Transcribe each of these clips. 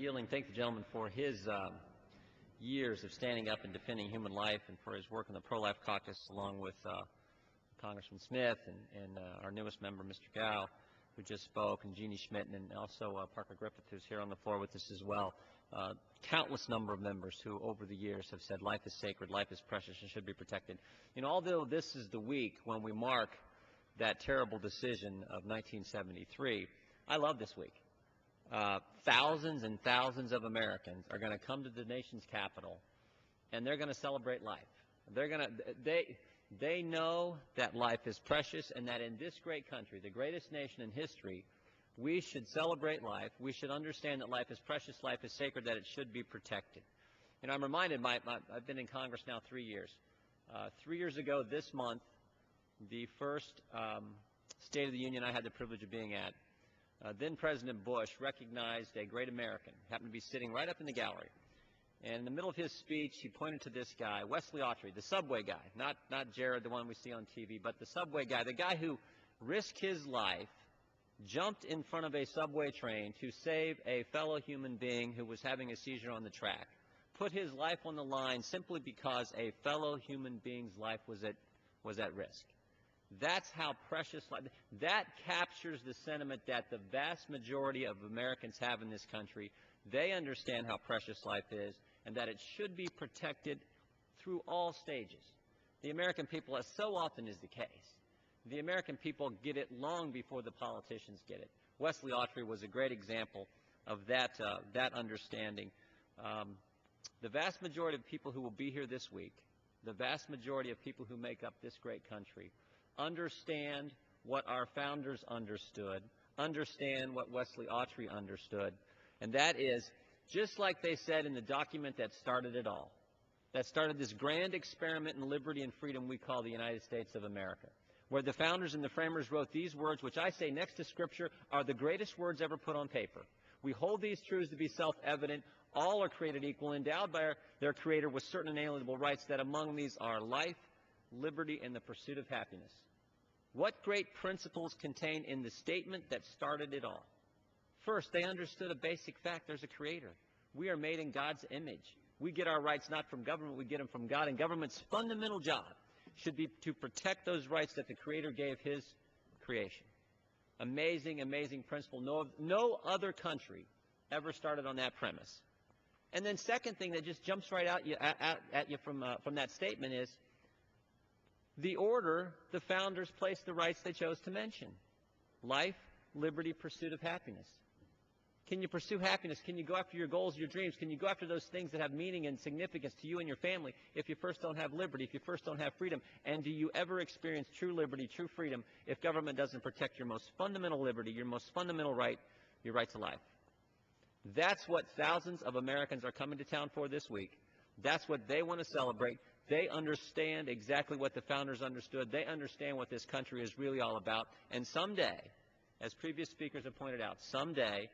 yielding, thank the gentleman for his years of standing up and defending human life, and for his work in the pro-life caucus, along with Congressman Smith and our newest member, Mr. Gow, who just spoke, and Jeannie Schmidt, and also Parker Griffith, who's here on the floor with us as well. Countless number of members who, over the years, have said life is sacred, life is precious, and should be protected. You know, although this is the week when we mark that terrible decision of 1973, I love this week. Thousands and thousands of Americans are going to come to the nation's capital, and they're going to celebrate life. They know that life is precious, and that in this great country, the greatest nation in history, we should celebrate life. We should understand that life is precious, life is sacred, that it should be protected. You know, I'm reminded, I've been in Congress now 3 years. 3 years ago this month, the first State of the Union I had the privilege of being at, then President Bush recognized a great American, happened to be sitting right up in the gallery. And in the middle of his speech, he pointed to this guy, Wesley Autry, the subway guy, not Jared, the one we see on TV, but the subway guy, the guy who risked his life, jumped in front of a subway train to save a fellow human being who was having a seizure on the track, put his life on the line simply because a fellow human being's life was at risk. That's how precious life, that captures the sentiment that the vast majority of Americans have in this country. They understand how precious life is, and that it should be protected through all stages. The American people, as so often is the case, the American people get it long before the politicians get it. Wesley Autry was a great example of that understanding. The vast majority of people who will be here this week, the vast majority of people who make up this great country, understand what our founders understood, understand what Wesley Autry understood, and that is, just like they said in the document that started it all, that started this grand experiment in liberty and freedom we call the United States of America, where the founders and the framers wrote these words, which I say next to Scripture are the greatest words ever put on paper. We hold these truths to be self-evident. All are created equal, endowed by their Creator with certain inalienable rights, that among these are life, liberty, and the pursuit of happiness. What great principles contained in the statement that started it all? First, they understood a basic fact: there's a Creator. We are made in God's image. We get our rights not from government, we get them from God, and government's fundamental job should be to protect those rights that the Creator gave His creation. Amazing, amazing principle. No other country ever started on that premise. And then second thing that just jumps right out at you from that statement is the order the founders placed the rights they chose to mention: life, liberty, pursuit of happiness. Can you pursue happiness? Can you go after your goals, your dreams? Can you go after those things that have meaning and significance to you and your family if you first don't have liberty, if you first don't have freedom? And do you ever experience true liberty, true freedom, if government doesn't protect your most fundamental liberty, your most fundamental right, your right to life? That's what thousands of Americans are coming to town for this week. That's what they want to celebrate. They understand exactly what the founders understood. They understand what this country is really all about. And someday, as previous speakers have pointed out, someday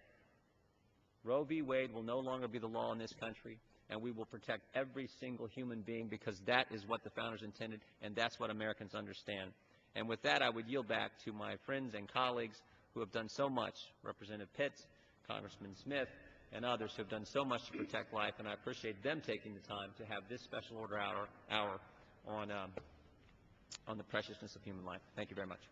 Roe v. Wade will no longer be the law in this country, and we will protect every single human being, because that is what the founders intended, and that's what Americans understand. And with that, I would yield back to my friends and colleagues who have done so much, Representative Pitts, Congressman Smith, and others who have done so much to protect life, and I appreciate them taking the time to have this special order hour on the preciousness of human life. Thank you very much.